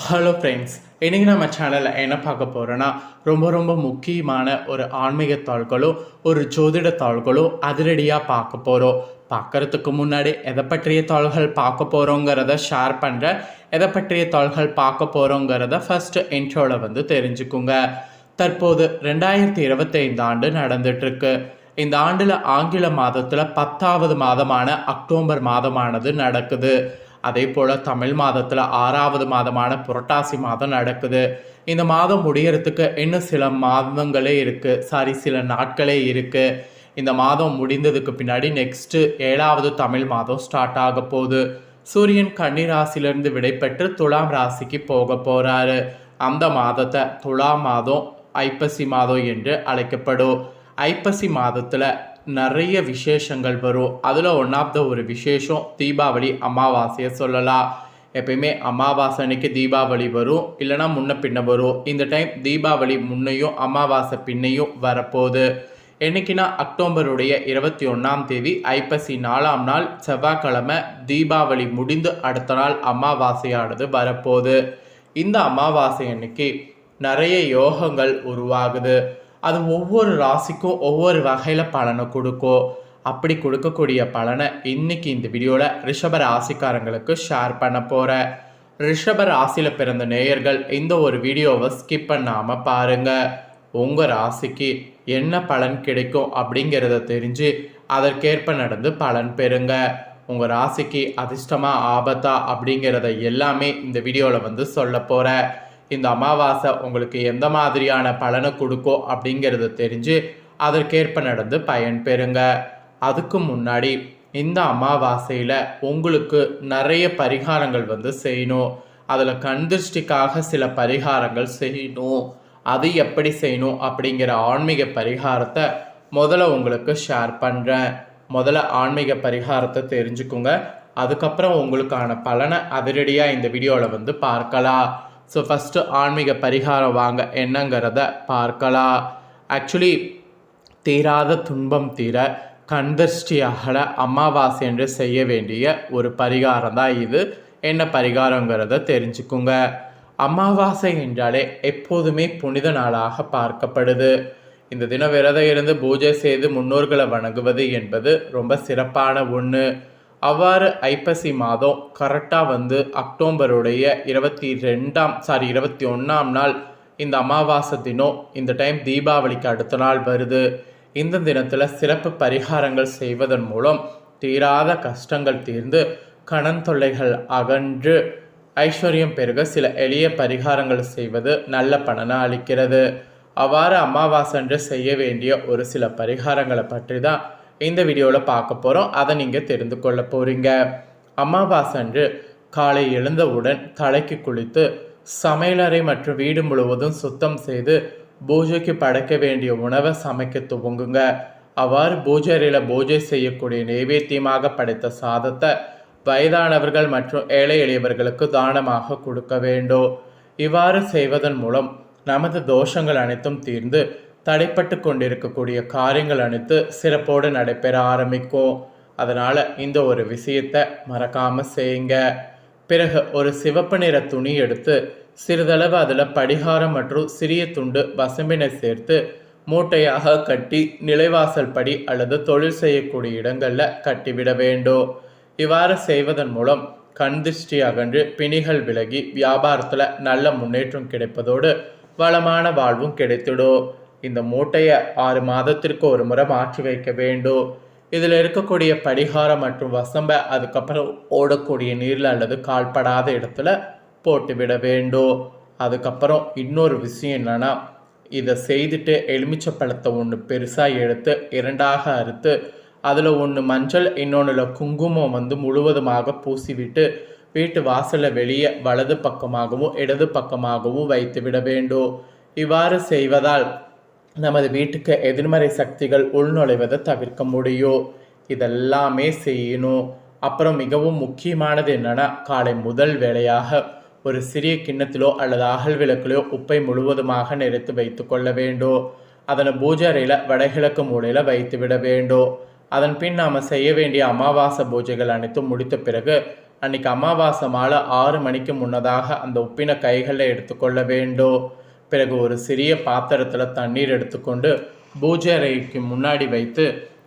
Hello friends, இன்றைக்கி நம்ம சேனலில் என்ன பார்க்க போகிறோன்னா ரொம்ப முக்கியமான ஒரு ஆன்மீக தாள்களும் ஒரு ஜோதிட தாள்களும் அதிரடியாக பார்க்க போகிறோம். பார்க்குறதுக்கு முன்னாடி எதை பற்றிய தாள்கள் பார்க்க போகிறோங்கிறத ஷேர் பண்ணுறேன். எதை பற்றிய தாள்கள் பார்க்க போகிறோங்கிறத ஃபஸ்ட்டு இன்ட்ரோவில் தெரிஞ்சுக்குங்க. தற்போது 2025 ஆண்டு நடந்துகிட்ருக்கு. இந்த ஆண்டில் ஆங்கில மாதத்தில் 10வது மாதமான அக்டோபர் மாதமானது நடக்குது. அதே போல் தமிழ் மாதத்தில் 6வது மாதமான புரட்டாசி மாதம் நடக்குது. இந்த மாதம் முடியறதுக்கு இன்னும் சில மாதங்களே இருக்குது, சில நாட்களே இருக்குது. இந்த மாதம் முடிந்ததுக்கு பின்னாடி நெக்ஸ்ட்டு 7வது தமிழ் மாதம் ஸ்டார்ட் ஆக போகுது. சூரியன் கன்னி ராசியிலிருந்து விடைபெற்று துலாம் ராசிக்கு போக போகிறாரு. அந்த மாதத்தை துலாம் மாதம் ஐப்பசி மாதம் என்று அழைக்கப்படும். ஐப்பசி மாதத்தில் நிறைய விசேஷங்கள் வரும். அதில் ஒரு விசேஷம் தீபாவளி அமாவாசையை சொல்லலாம். எப்பயுமே அமாவாசை அன்னைக்கு தீபாவளி வரும், இல்லைனா முன்ன பின்ன வரும். இந்த டைம் தீபாவளி முன்னையும் அமாவாசை பின்னையும் வரப்போகுது. என்னைக்குன்னா அக்டோபருடைய 21ஆம் தேதி ஐப்பசி 4ஆம் நாள் செவ்வாய்க்கிழமை தீபாவளி முடிந்து அடுத்த நாள் அமாவாசையானது வரப்போகுது. இந்த அமாவாசை அன்னைக்கு நிறைய யோகங்கள் உருவாகுது. அது ஒவ்வொரு ராசிக்கும் ஒவ்வொரு வகையில் பலனை கொடுக்கும். அப்படி கொடுக்கக்கூடிய பலனை இன்னைக்கு இந்த வீடியோவில் ரிஷப ராசிக்காரங்களுக்கு ஷேர் பண்ண போகிறேன். ரிஷப ராசியில் பிறந்த நேயர்கள் இந்த ஒரு வீடியோவை ஸ்கிப் பண்ணாமல் பாருங்கள். உங்கள் ராசிக்கு என்ன பலன் கிடைக்கும் அப்படிங்கிறத தெரிஞ்சு அதற்கேற்ப நடந்து பலன் பெறுங்க. உங்கள் ராசிக்கு அதிர்ஷ்டமா ஆபத்தா அப்படிங்கிறத எல்லாமே இந்த வீடியோவில் சொல்ல போகிறேன். இந்த அமாவாசை உங்களுக்கு எந்த மாதிரியான பலனை கொடுக்கும் அப்படிங்கிறத தெரிஞ்சு அதற்கேற்ப நடந்து பயன் பெறுங்க. அதுக்கு முன்னாடி இந்த அமாவாசையில் உங்களுக்கு நிறைய பரிகாரங்கள் செய்யணும். அதில் கண்திருஷ்டிக்காக சில பரிகாரங்கள் செய்யணும். அது எப்படி செய்யணும் அப்படிங்கிற ஆன்மீக பரிகாரத்தை முதல்ல உங்களுக்கு ஷேர் பண்ணுறேன். முதல்ல ஆன்மீக பரிகாரத்தை தெரிஞ்சுக்குங்க. அதுக்கப்புறம் உங்களுக்கான பலனை அதிரடியாக இந்த வீடியோவில் பார்க்கலாம். ஸோ ஃபஸ்ட்டு ஆன்மீக பரிகாரம் வாங்க என்னங்கிறத பார்க்கலாம். ஆக்சுவலி தீராத துன்பம் தீர கண்திருஷ்டி அகல அமாவாசை என்று செய்ய வேண்டிய ஒரு பரிகாரம் தான் இது. என்ன பரிகாரங்கிறத தெரிஞ்சுக்குங்க. அமாவாசை என்றாலே எப்போதுமே புனித நாளாக பார்க்கப்படுது. இந்த தினம் விரதம் இருந்து பூஜை செய்து முன்னோர்களை வணங்குவது என்பது ரொம்ப சிறப்பான ஒன்று. அவ்வாறு ஐப்பசி மாதம் கரெக்டாக அக்டோபருடைய 21ஆம் நாள் இந்த அமாவாசை தினம். இந்த டைம் தீபாவளிக்கு அடுத்த நாள் வருது. இந்த தினத்தில் சிறப்பு பரிகாரங்கள் செய்வதன் மூலம் தீராத கஷ்டங்கள் தீர்ந்து கடன் தொல்லைகள் அகன்று ஐஸ்வர்யம் பெருக சில எளிய பரிகாரங்கள் செய்வது நல்ல பலனை அளிக்கிறது. அவ்வாறு அமாவாசை அன்று செய்ய வேண்டிய ஒரு சில பரிகாரங்களை பற்றி தான் இந்த வீடியோவில் பார்க்க போகிறோம். அதை நீங்கள் தெரிந்து கொள்ள போகிறீங்க. அமாவாசை அன்று காலை எழுந்தவுடன் தலைக்கு குளித்து சமையலறை மற்றும் வீடு முழுவதும் சுத்தம் செய்து பூஜைக்கு படைக்க வேண்டிய உணவை சமைக்க துவங்குங்க. அவ்வாறு பூஜை அறையில் பூஜை செய்யக்கூடிய நைவேத்தியமாக படைத்த சாதத்தை வயதானவர்கள் மற்றும் ஏழை எளியவர்களுக்கு தானமாக கொடுக்க வேண்டும். இவ்வாறு செய்வதன் மூலம் நமது தோஷங்கள் அனைத்தும் தீர்ந்து தடைப்பட்டு கொண்டிருக்கக்கூடிய காரியங்கள் அனைத்து சிறப்போடு நடைபெற ஆரம்பிக்கும். அதனால் இந்த ஒரு விஷயத்தை மறக்காமல் செய்யுங்க. பிறகு ஒரு சிவப்பு நிற துணி எடுத்து சிறிதளவு அதில் படிகாரம் மற்றும் சிறிய துண்டு வசம்பினை சேர்த்து மூட்டையாக கட்டி நிலைவாசல் படி அல்லது தொழில் செய்யக்கூடிய இடங்களில் கட்டிவிட வேண்டும். இவ்வாறு செய்வதன் மூலம் கண் திருஷ்டி அகன்று பிணிகள் விலகி வியாபாரத்தில் நல்ல முன்னேற்றம் கிடைப்பதோடு வளமான வாழ்வும் கிடைத்திடும். இந்த மூட்டையை 6 மாதத்திற்கு ஒரு முறை மாற்றி வைக்க வேண்டும். இதில் இருக்கக்கூடிய படிகாரம் மற்றும் வசம்பை அதுக்கப்புறம் ஓடக்கூடிய நீரில் அல்லது கால்படாத இடத்துல போட்டுவிட வேண்டும். அதுக்கப்புறம் இன்னொரு விஷயம் என்னன்னா, இதை செய்துட்டு எலுமிச்சை பழத்தை ஒன்று பெருசாக எடுத்து 2ஆக அறுத்து அதில் ஒன்று மஞ்சள் இன்னொன்றில் குங்குமம் முழுவதுமாக பூசிவிட்டு வீட்டு வாசலில் வெளியே வலது பக்கமாகவும் இடது பக்கமாகவும் வைத்து விட வேண்டும். இவ்வாறு செய்வதால் நமது வீட்டுக்கு எதிர்மறை சக்திகள் உள்நுழைவதை தவிர்க்க முடியும். இதெல்லாமே செய்யணும். அப்புறம் மிகவும் முக்கியமானது என்னென்னா, காலை முதல் வேளையாக ஒரு சிறிய கிண்ணத்திலோ அல்லது அகல் விளக்கிலோ உப்பை முழுவதுமாக நிறைத்து வைத்து கொள்ள வேண்டும். அதனை பூஜை அறையில் வடகிழக்கு மூலையில் வைத்து விட வேண்டும். அதன் பின் நாம் செய்ய வேண்டிய அமாவாசை பூஜைகள் அனைத்தும் முடித்த பிறகு அன்றைக்கி அமாவாசை மாலை 6 மணிக்கு முன்னதாக அந்த உப்பினை கைகளில் எடுத்துக்கொள்ள வேண்டும். பிறகு ஒரு சிறிய பாத்திரத்தில் தண்ணீர் எடுத்துக்கொண்டு பூஜை அறைக்கு முன்னாடி வைத்து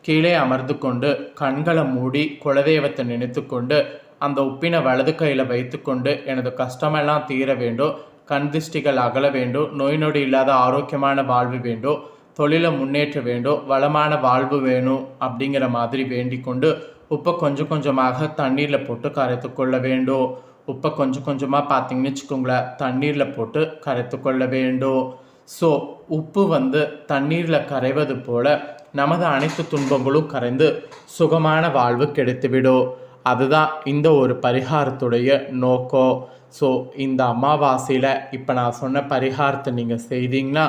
கீழே அமர்ந்து கொண்டு கண்களை மூடி குலதெய்வத்தை நினைத்து கொண்டு அந்த உப்பினை வலது கையில் வைத்து கொண்டு எனது கஷ்டமெல்லாம் தீர வேண்டும், கண் திருஷ்டிகள் அகல வேண்டும், நோய் நொடி இல்லாத ஆரோக்கியமான வாழ்வு வேண்டும், தொழிலை முன்னேற்ற வேண்டும், வளமான வாழ்வு வேணும் அப்படிங்கிற மாதிரி வேண்டிக் கொண்டு உப்பை கொஞ்சம் கொஞ்சமாக தண்ணீரில் போட்டு கரைத்து கொள்ள வேண்டும். உப்பை கொஞ்சம் கொஞ்சமாக பார்த்தீங்கன்னு வச்சுக்கோங்களேன், தண்ணீரில் போட்டு கரைத்து கொள்ள வேண்டும். ஸோ உப்பு தண்ணீரில் கரைவது போல் நமது அனைத்து துன்பங்களும் கரைந்து சுகமான வாழ்வு கிடைத்துவிடும். அதுதான் இந்த ஒரு பரிகாரத்துடைய நோக்கம். ஸோ இந்த அமாவாசையில் இப்போ நான் சொன்ன பரிகாரத்தை நீங்கள் செய்தீங்கன்னா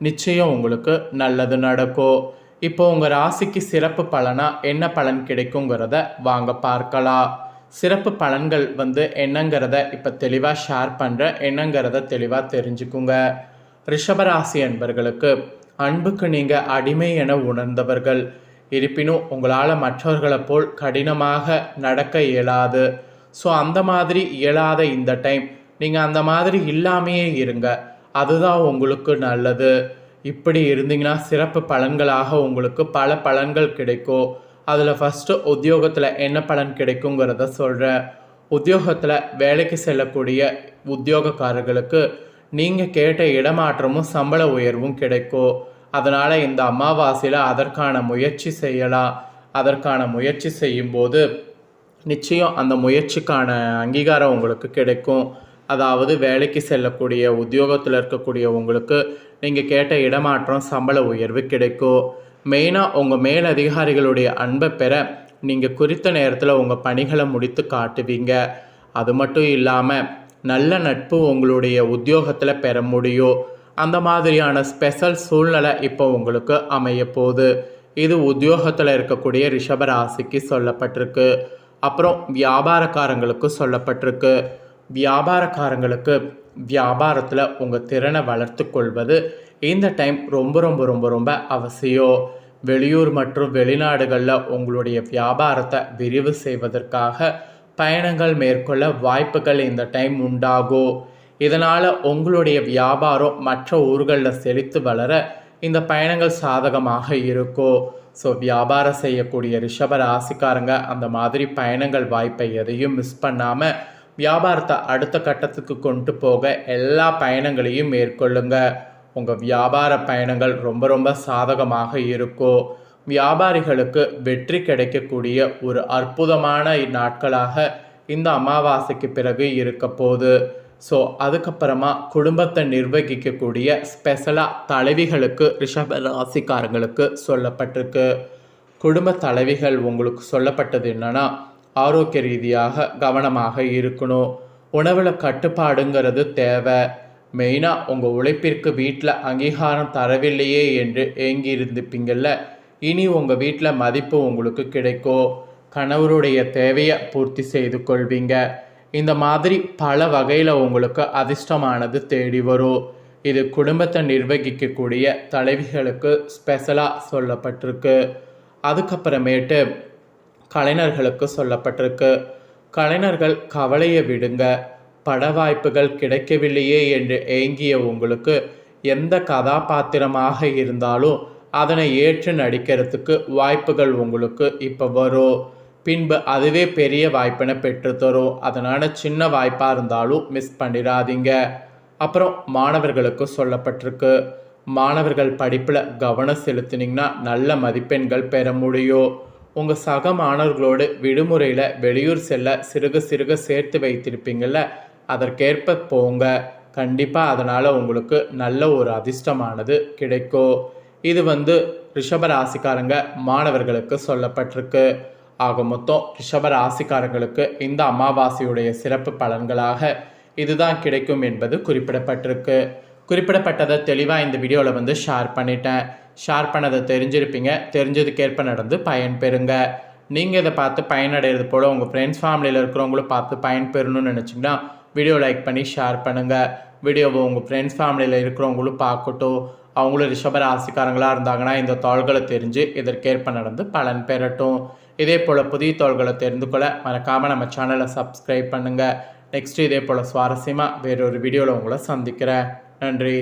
நிச்சயம் உங்களுக்கு நல்லது நடக்கும். இப்போ உங்கள் ராசிக்கு சிறப்பு பலனாக என்ன பலன் கிடைக்குங்கிறத வாங்க பார்க்கலாம். சிறப்பு பலன்கள் என்னங்கிறத இப்போ தெளிவாக ஷேர் பண்ணுறேன், என்னங்கிறத தெளிவாக தெரிஞ்சுக்குங்க. ரிஷபராசி அன்பர்களுக்கு அன்புக்கு நீங்கள் அடிமை என உணர்ந்தவர்கள். இருப்பினும் உங்களால் மற்றவர்களை போல் கடினமாக நடக்க இயலாது. ஸோ அந்த மாதிரி இயலாத இந்த டைம் நீங்கள் அந்த மாதிரி இல்லாமையே இருங்க, அதுதான் உங்களுக்கு நல்லது. இப்படி இருந்தீங்கன்னா சிறப்பு பலன்களாக உங்களுக்கு பல பலன்கள் கிடைக்கும். அதில் ஃபஸ்ட்டு உத்தியோகத்தில் என்ன பலன் கிடைக்குங்கிறத சொல்கிறேன். உத்தியோகத்தில் வேலைக்கு செல்லக்கூடிய உத்தியோகக்காரர்களுக்கு நீங்கள் கேட்ட இடமாற்றமும் சம்பள உயர்வும் கிடைக்கும். அதனால் இந்த அமாவாசையில் அதற்கான முயற்சி செய்யலாம். அதற்கான முயற்சி செய்யும்போது நிச்சயம் அந்த முயற்சிக்கான அங்கீகாரம் உங்களுக்கு கிடைக்கும். அதாவது வேலைக்கு செல்லக்கூடிய உத்தியோகத்தில் இருக்கக்கூடிய உங்களுக்கு நீங்கள் கேட்ட இடமாற்றம் சம்பள உயர்வு கிடைக்கும். மெயினாக உங்கள் மேலதிகாரிகளுடைய அன்பை பெற நீங்கள் குறித்த நேரத்தில் உங்கள் பணிகளை முடித்து காட்டுவீங்க. அது மட்டும் இல்லாமல் நல்ல நட்பு உங்களுடைய உத்தியோகத்தில் பெற முடியும். அந்த மாதிரியான ஸ்பெஷல் சூழ்நிலை இப்போ உங்களுக்கு அமைய போகுது. இது உத்தியோகத்தில் இருக்கக்கூடிய ரிஷபராசிக்கு சொல்லப்பட்டிருக்கு. அப்புறம் வியாபாரக்காரங்களுக்கு சொல்லப்பட்டிருக்கு. வியாபாரக்காரங்களுக்கு வியாபாரத்தில் உங்கள் திறனை வளர்த்து கொள்வது இந்த டைம் ரொம்ப ரொம்ப ரொம்ப ரொம்ப அவசியம். வெளியூர் மற்றும் வெளிநாடுகளில் உங்களுடைய வியாபாரத்தை விரிவு செய்வதற்காக பயணங்கள் மேற்கொள்ள வாய்ப்புகள் இந்த டைம் உண்டாகும். இதனால் உங்களுடைய வியாபாரம் மற்ற ஊர்களில் செழித்து வளர இந்த பயணங்கள் சாதகமாக இருக்கும். ஸோ வியாபாரம் செய்யக்கூடிய ரிஷப ராசிக்காரங்க அந்த மாதிரி பயணங்கள் வாய்ப்பை எதையும் மிஸ் பண்ணாமல் வியாபாரத்தை அடுத்த கட்டத்துக்கு கொண்டு போக எல்லா பயணங்களையும் மேற்கொள்ளுங்க. உங்கள் வியாபார பயணங்கள் ரொம்ப ரொம்ப சாதகமாக இருக்கும். வியாபாரிகளுக்கு வெற்றி கிடைக்கக்கூடிய ஒரு அற்புதமான நாட்களாக இந்த அமாவாசைக்கு பிறகு இருக்க போகுது. ஸோ அதுக்கப்புறமா குடும்பத்தை நிர்வகிக்கக்கூடிய ஸ்பெஷலாக தலைவிகளுக்கு ரிஷப ராசிக்காரங்களுக்கு சொல்லப்பட்டிருக்கு. குடும்ப தலைவிகள் உங்களுக்கு சொல்லப்பட்டது என்னன்னா, ஆரோக்கிய ரீதியாக கவனமாக இருக்கணும். உணவில் கட்டுப்பாடுங்கிறது தேவை. மெயினாக உங்கள் உழைப்பிற்கு வீட்டில் அங்கீகாரம் தரவில்லையே என்று ஏங்கி இருந்துப்பீங்கள்ல, இனி உங்கள் வீட்டில் மதிப்பு உங்களுக்கு கிடைக்கும். கணவருடைய தேவையை பூர்த்தி செய்து கொள்வீங்க. இந்த மாதிரி பல வகையில் உங்களுக்கு அதிர்ஷ்டமானது தேடி வரும். இது குடும்பத்தை நிர்வகிக்கக்கூடிய தலைவிகளுக்கு ஸ்பெஷலாக சொல்லப்பட்டிருக்கு. அதுக்கப்புறமேட்டு கலைஞர்களுக்கு சொல்லப்பட்டிருக்கு. கலைஞர்கள் கவலையை விடுங்க. பட வாய்ப்புகள் கிடைக்கவில்லையே என்று ஏங்கிய உங்களுக்கு எந்த கதாபாத்திரமாக இருந்தாலும் அதனை ஏற்று நடிக்கிறதுக்கு வாய்ப்புகள் உங்களுக்கு இப்போ வரும். பின்பு அதுவே பெரிய வாய்ப்பினை பெற்றுத்தரும். அதனால் சின்ன வாய்ப்பாக இருந்தாலும் மிஸ் பண்ணிடாதீங்க. அப்புறம் மாணவர்களுக்கு சொல்லப்பட்டிருக்கு. மாணவர்கள் படிப்பில் கவனம் செலுத்தினீங்கன்னா நல்ல மதிப்பெண்கள் பெற முடியும். உங்கள் சக மாணவர்களோடு விடுமுறையில் வெளியூர் செல்ல சிறுக சிறுக சேர்த்து வைத்திருப்பீங்கள்ல, அதற்கேற்ப போங்க. கண்டிப்பாக அதனால் உங்களுக்கு நல்ல ஒரு அதிர்ஷ்டமானது கிடைக்கும். இது ரிஷபராசிக்காரங்க மாணவர்களுக்கு சொல்லப்பட்டிருக்கு. ஆக மொத்தம் ரிஷபராசிக்காரங்களுக்கு இந்த அமாவாசையுடைய சிறப்பு பலன்களாக இதுதான் கிடைக்கும் என்பது குறிப்பிடப்பட்டிருக்கு. குறிப்பிடப்பட்டதை தெளிவாக இந்த வீடியோவில் ஷேர் பண்ணிட்டேன். ஷேர் பண்ணதை தெரிஞ்சிருப்பீங்க. தெரிஞ்சதுக்கேற்ப நடந்து பயன்பெறுங்க. நீங்கள் இதை பார்த்து பயனடைகிறது போல் உங்கள் ஃப்ரெண்ட்ஸ் ஃபேமிலியில் இருக்கிறவங்களும் பார்த்து பயன்பெறணும்னு நினச்சிங்கன்னா வீடியோ லைக் பண்ணி ஷேர் பண்ணுங்கள். வீடியோவை உங்கள் ஃப்ரெண்ட்ஸ் ஃபேமிலியில் இருக்கிறவங்களும் பார்க்கட்டும். அவங்களும் ரிஷபராசிக்காரங்களாக இருந்தாங்கன்னா இந்த தாள்களை தெரிஞ்சு இதற்கேற்ப நடந்து பலன் பெறட்டும். இதே போல் புதிய தாள்களை தெரிந்து கொள்ள மறக்காமல் நம்ம சேனலை சப்ஸ்கிரைப் பண்ணுங்கள். நெக்ஸ்ட்டு இதே போல் சுவாரஸ்யமாக வேறொரு வீடியோவில் உங்களை சந்திக்கிறேன். நன்றி.